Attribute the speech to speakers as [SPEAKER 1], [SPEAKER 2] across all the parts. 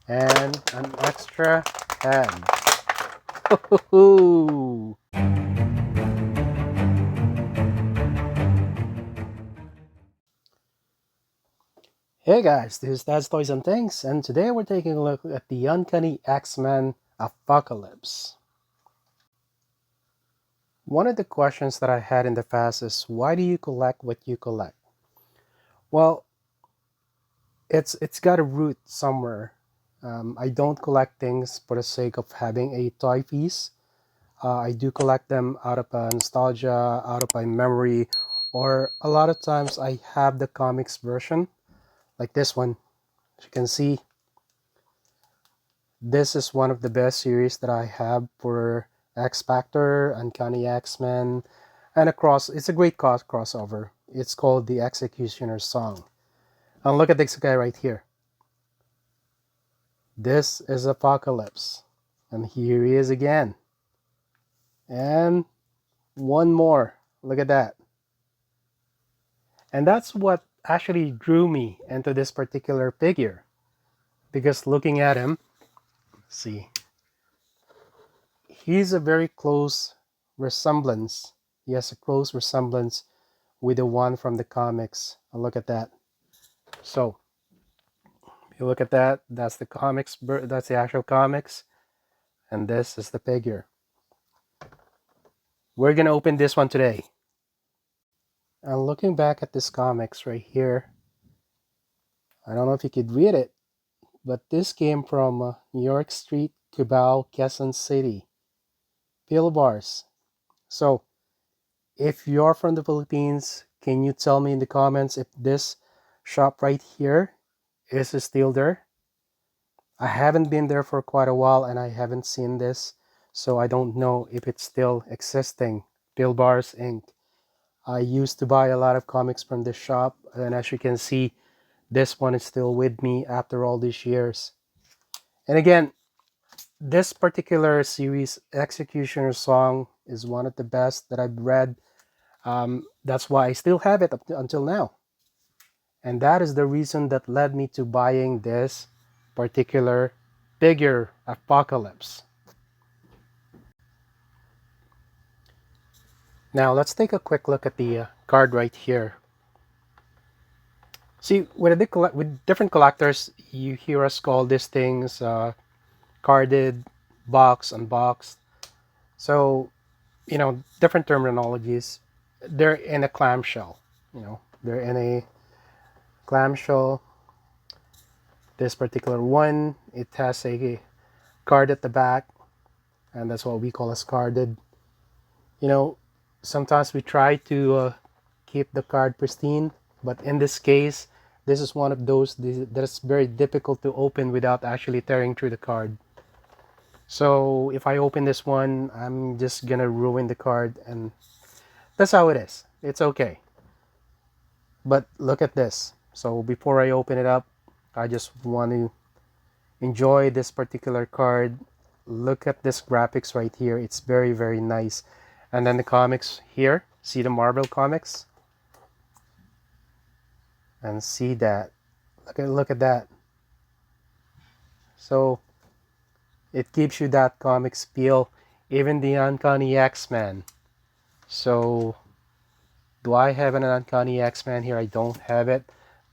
[SPEAKER 1] and an extra head. Hoo-hoo-hoo. Hey guys, this is Dad's Toys and Things, and today we're taking a look at the Uncanny X-Men Apocalypse. One of the questions that I had in the past is, why do you collect what you collect? Well, it's got a root somewhere. I don't collect things for the sake of having a toy piece. I do collect them out of nostalgia, out of my memory, or a lot of times I have the comics version, like this one. As you can see, this is one of the best series that I have for X Factor, Uncanny X-Men, and it's a great crossover. It's called the Executioner's Song. And look at this guy right here. This is Apocalypse. And here he is again. And one more. Look at that. And that's what actually drew me into this particular figure. Because looking at him, see, he's a very close resemblance. He has a close resemblance with the one from the comics. And look at that. So, if you look at that, that's the comics, that's the actual comics. And this is the figure. We're going to open this one today. And looking back at this comics right here, I don't know if you could read it, but this came from New York Street, Cubao, Quezon City, Bars. So, if you're from the Philippines, can you tell me in the comments if this shop right here is still there? I haven't been there for quite a while and I haven't seen this, so I don't know if it's still existing. Bars Inc. I used to buy a lot of comics from this shop, and as you can see, this one is still with me after all these years. And again, this particular series, Executioner's Song, is one of the best that I've read. That's why I still have it up until now. And that is the reason that led me to buying this particular figure, Apocalypse. Now let's take a quick look at the card right here. See, with different collectors, you hear us call these things carded, box, unboxed. So, different terminologies. They're in a clamshell. They're in a clamshell. This particular one, it has a card at the back, and that's what we call as carded. Sometimes we try to keep the card pristine, but in this case, this is one of those that's very difficult to open without actually tearing through the card. So if I open this one, I'm just gonna ruin the card, and that's how it is. It's okay. But look at this. So before I open it up, I just want to enjoy this particular card. Look at this graphics right here. It's very, very nice. And then the comics here. See the Marvel comics? And see that. Look at that. So it gives you that comics feel. Even the Uncanny X-Men. So do I have an Uncanny X-Men here? I don't have it.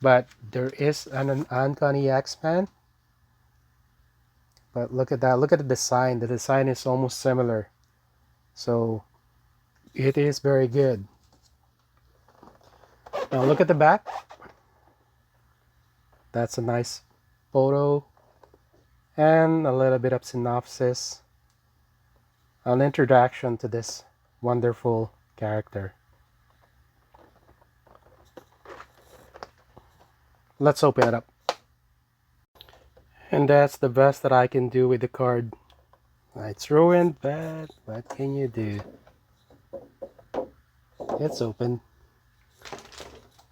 [SPEAKER 1] But there is an Uncanny X-Men. But look at that. Look at the design. The design is almost similar. So it is very good. Now look at the back. That's a nice photo. And a little bit of synopsis. An introduction to this wonderful character. Let's open it up. And that's the best that I can do with the card. It's ruined, but what can you do? It's open.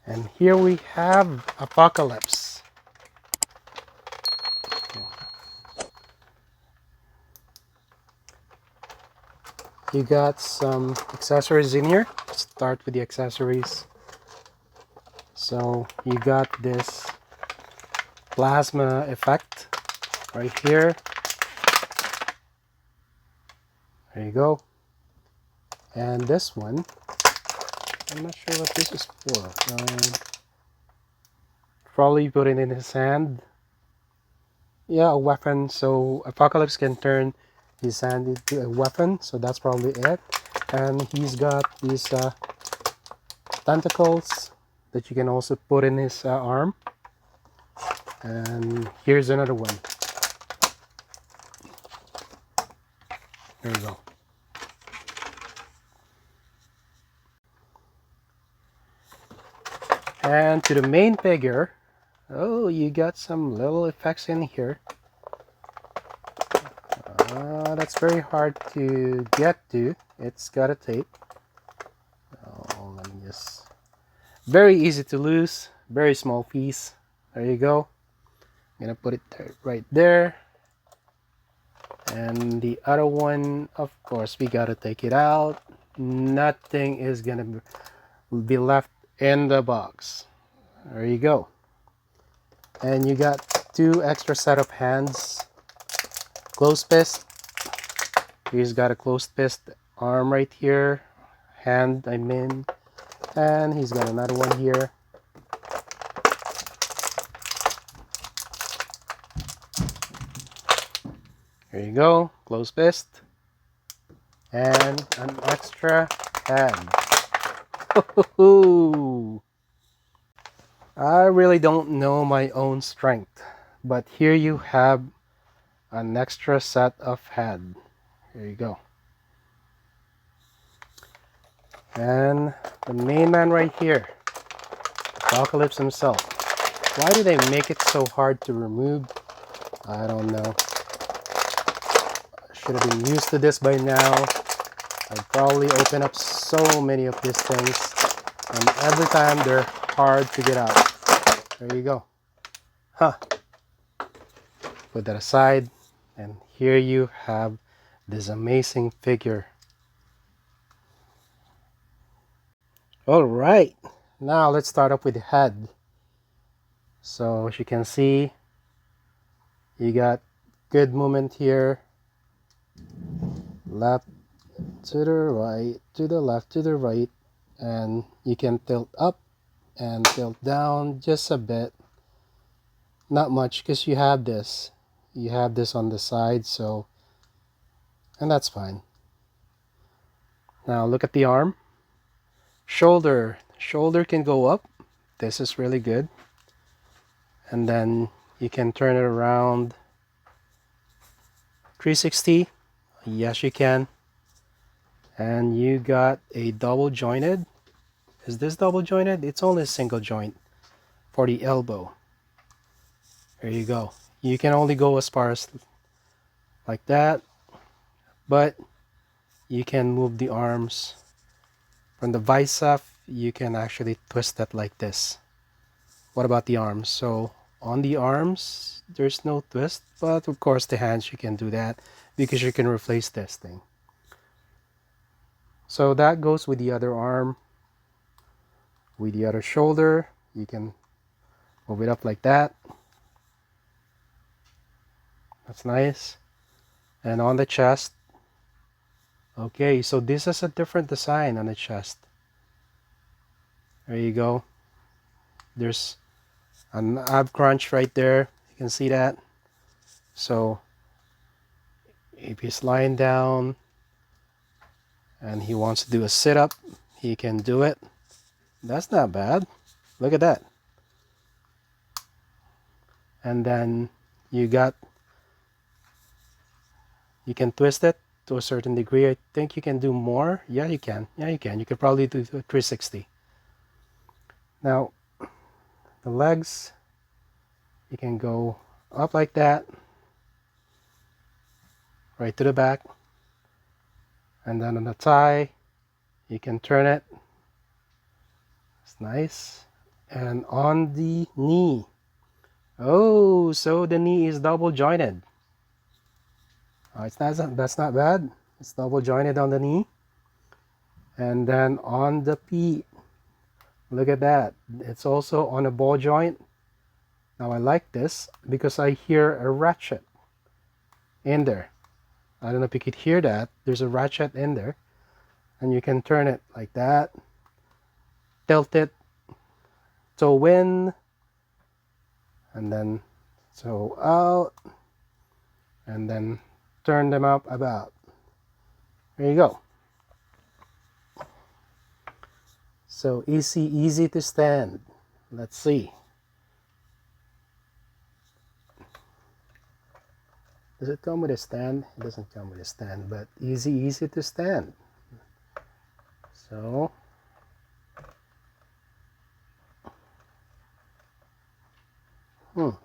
[SPEAKER 1] And here we have Apocalypse. You got some accessories in here. Let's start with the accessories. So you got this plasma effect. right here. There you go. And this one, I'm not sure what this is for. Probably put it in his hand. Yeah, a weapon. So Apocalypse can turn his hand into a weapon. So that's probably it. And he's got these tentacles that you can also put in his arm. And here's another one. There you go. And to the main figure, oh, you got some little effects in here. That's very hard to get to. It's got a tape. Oh, let me just... Very easy to lose. Very small piece. There you go. I'm gonna put it right there. And the other one, of course, we gotta take it out. Nothing is gonna be left in the box. There you go. And you got 2 extra set of hands. Closed fist. He's got a closed fist arm right here. Hand, I mean. And he's got another one here. There you go. Closed fist. And an extra hand. I really don't know my own strength, but here you have an extra set of head. Here you go. And the main man right here, Apocalypse himself. Why do they make it so hard to remove? I don't know. I should have been used to this by now. I'd probably open up so many of these things, and every time they're hard to get out. There you go. Huh. Put that aside, and here you have this amazing figure. All right, now let's start up with the head. So as you can see, you got good movement here. Left to the right, to the left, to the right, and you can tilt up and tilt down just a bit. Not much, because you have this on the side, so, and that's fine. Now look at the arm. Shoulder can go up. This is really good. And then you can turn it around 360. Yes, you can. And you got a double jointed. Is this double jointed? It's only a single joint for the elbow. There you go. You can only go as far as like that, but you can move the arms. From the bicep, you can actually twist that like this. What about the arms? So on the arms, there's no twist, but of course the hands, you can do that because you can replace this thing. So that goes with the other arm. With the other shoulder, you can move it up like that. That's nice. And on the chest, okay, so this is a different design on the chest. There you go. There's an ab crunch right there. You can see that. So if he's lying down and he wants to do a sit-up, he can do it. That's not bad. Look at that. And then you can twist it to a certain degree. I think you can do more. Yeah, you can. Yeah, you can. You could probably do 360. Now, the legs, you can go up like that, right to the back. And then on the thigh, you can turn it. It's nice. And on the knee, oh, so the knee is double jointed. That's not bad. It's double jointed on the knee. And then on the feet, look at that. It's also on a ball joint. Now I like this because I hear a ratchet. in there. I don't know if you could hear that. There's a ratchet in there, and you can turn it like that, tilt it, toe in, and then toe out, and then turn them up about. There you go. So easy to stand. Let's see. Does it come with a stand? It doesn't come with a stand, but easy to stand. So oh,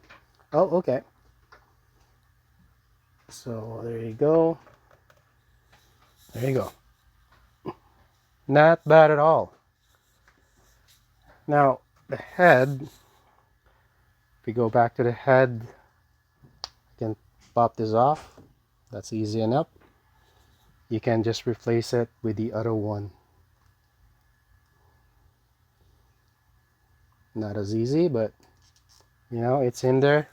[SPEAKER 1] okay. So there you go. There you go. Not bad at all. Now the head, if we go back to the head, you can pop this off. That's easy enough. You can just replace it with the other one. Not as easy, but you know, it's in there.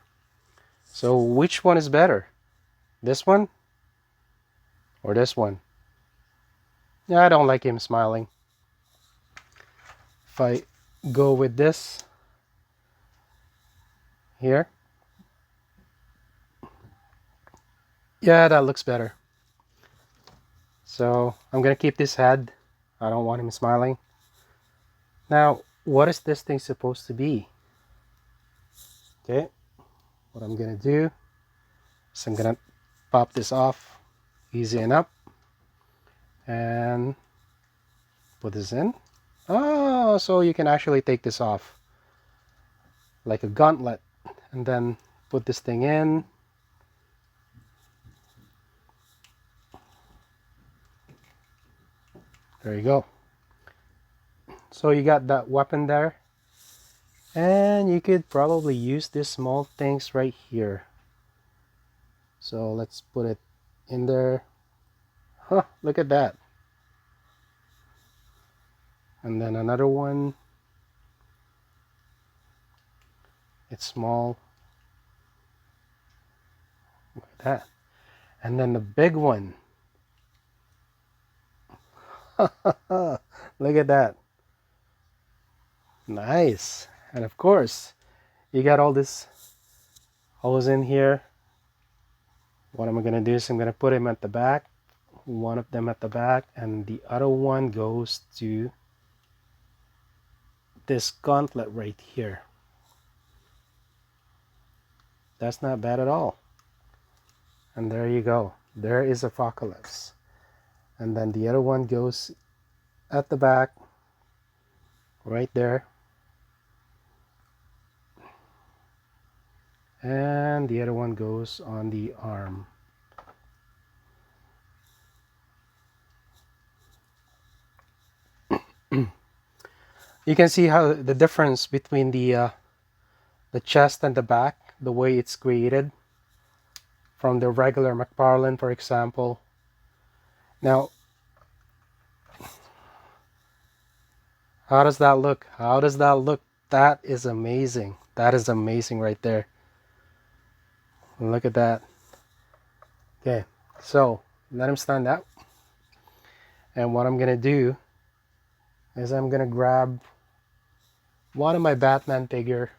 [SPEAKER 1] So which one is better? This one or this one? Yeah, I don't like him smiling. If I go with this here, yeah, that looks better. So I'm gonna keep this head. I don't want him smiling. Now, what is this thing supposed to be? Okay, what I'm gonna do is I'm gonna pop this off, easy enough, and put this in. Oh, so you can actually take this off like a gauntlet, and then put this thing in. There you go. So you got that weapon there, and you could probably use these small things right here. So let's put it in there. Huh, look at that. And then another one. It's small. Look at that. And then the big one. Look at that. Nice. And of course, you got all this holes in here. What am I gonna do is I'm gonna put him at the back. One of them at the back, and the other one goes to this gauntlet right here. That's not bad at all. And there you go. There is Apocalypse. And then the other one goes at the back, right there. And the other one goes on the arm. You can see how the difference between the chest and the back, the way it's created from the regular McFarlane, for example. Now, how does that look? How does that look? That is amazing. That is amazing right there. Look at that. Okay, so let him stand up. And what I'm gonna do is I'm gonna grab one of my Batman figure.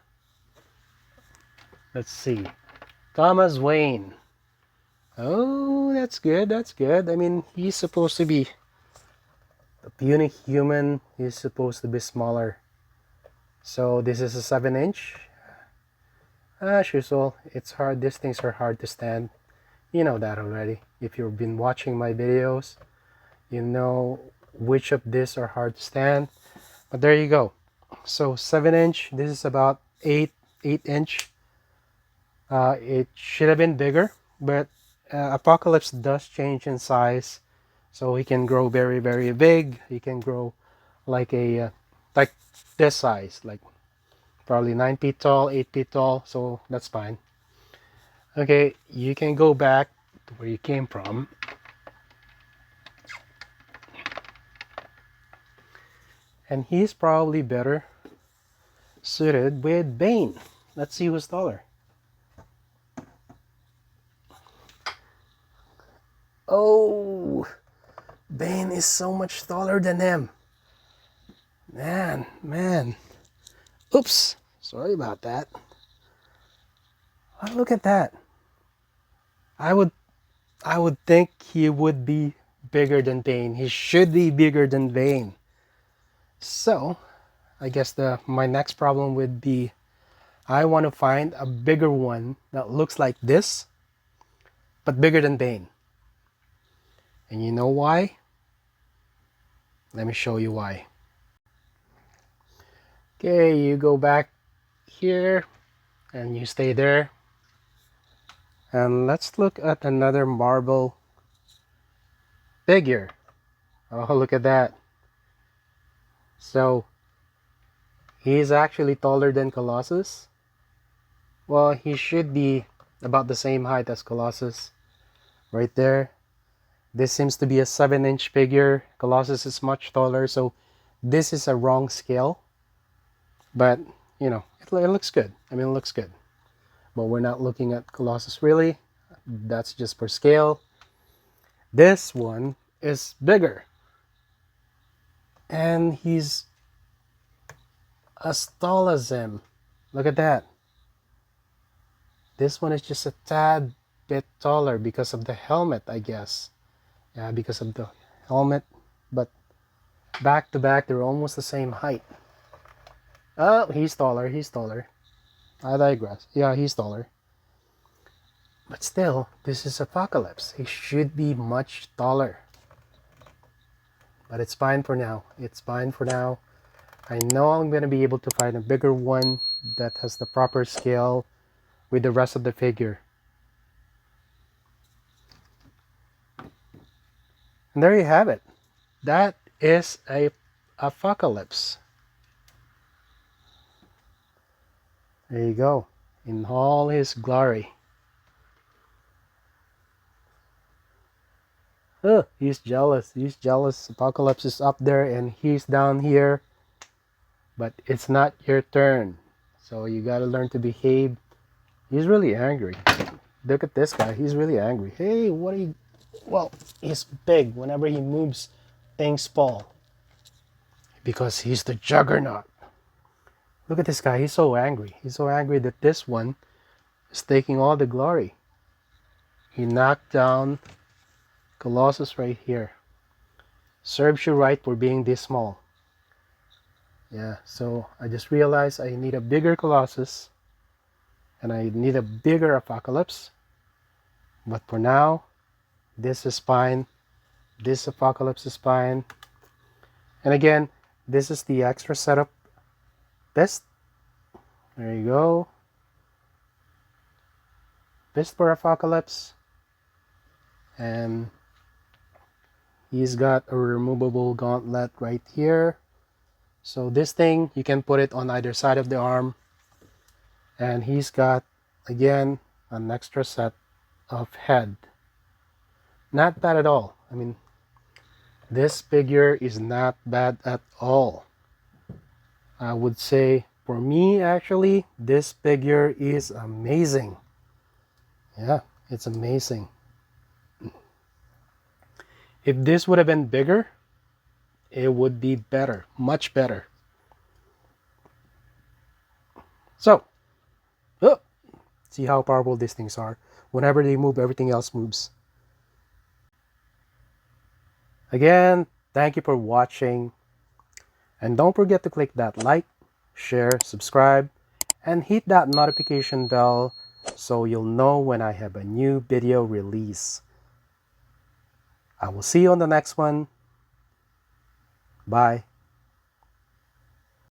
[SPEAKER 1] Let's see, Thomas Wayne. Oh, that's good. That's good. I mean, he's supposed to be a puny human. He's supposed to be smaller. So this is a 7-inch. As usual, it's hard. These things are hard to stand. You know that already. If you've been watching my videos, you know which of these are hard to stand. But there you go. So 7-inch. This is about 8-inch. It should have been bigger, but Apocalypse does change in size. So he can grow very, very big. He can grow like a like this size, like probably 9 feet tall, 8 feet tall. So that's fine. Okay, you can go back to where you came from. And he's probably better suited with Bane. Let's see who's taller. Oh, Bane is so much taller than him. Man. Oops, sorry about that. Oh, look at that. I would think he would be bigger than Bane. He should be bigger than Bane. So, I guess my next problem would be I want to find a bigger one that looks like this, but bigger than Bane. And you know why? Let me show you why. Okay, you go back here and you stay there. And let's look at another Marvel figure. Oh, look at that. So, he's actually taller than Colossus. Well, he should be about the same height as Colossus. Right there. This seems to be a 7-inch figure. Colossus is much taller, so this is a wrong scale. But, you know, it looks good. I mean, it looks good. But we're not looking at Colossus really. That's just for scale. This one is bigger. And he's as tall as him. Look at that. This one is just a tad bit taller because of the helmet, I guess. Yeah, because of the helmet. But back to back, they're almost the same height. Oh, he's taller. I digress. Yeah, he's taller. But still, this is Apocalypse. He should be much taller. But it's fine for now. I know I'm going to be able to find a bigger one that has the proper scale with the rest of the figure. And there you have it. That is a Apocalypse. There you go. In all his glory. Oh, he's jealous. Apocalypse is up there and he's down here. But it's not your turn. So you gotta learn to behave. He's really angry. Look at this guy. He's really angry. Hey, what are you... Well, he's big. Whenever he moves, things fall. Because he's the Juggernaut. Look at this guy. He's so angry. He's so angry that this one is taking all the glory. He knocked down Colossus right here. Serves you right for being this small. Yeah, so I just realized I need a bigger Colossus. And I need a bigger Apocalypse. But for now, this is fine. This Apocalypse is fine. And again, this is the extra setup fist. There you go. Fist for Apocalypse. And he's got a removable gauntlet right here. So this thing, you can put it on either side of the arm. And he's got, again, an extra set of head. Not bad at all. I mean, this figure is not bad at all. I would say, for me, actually, this figure is amazing. Yeah, it's amazing. If this would have been bigger, it would be better, much better. So, see how powerful these things are. Whenever they move, everything else moves. Again, thank you for watching. And don't forget to click that like, share, subscribe, and hit that notification bell so you'll know when I have a new video release. I will see you on the next one. Bye.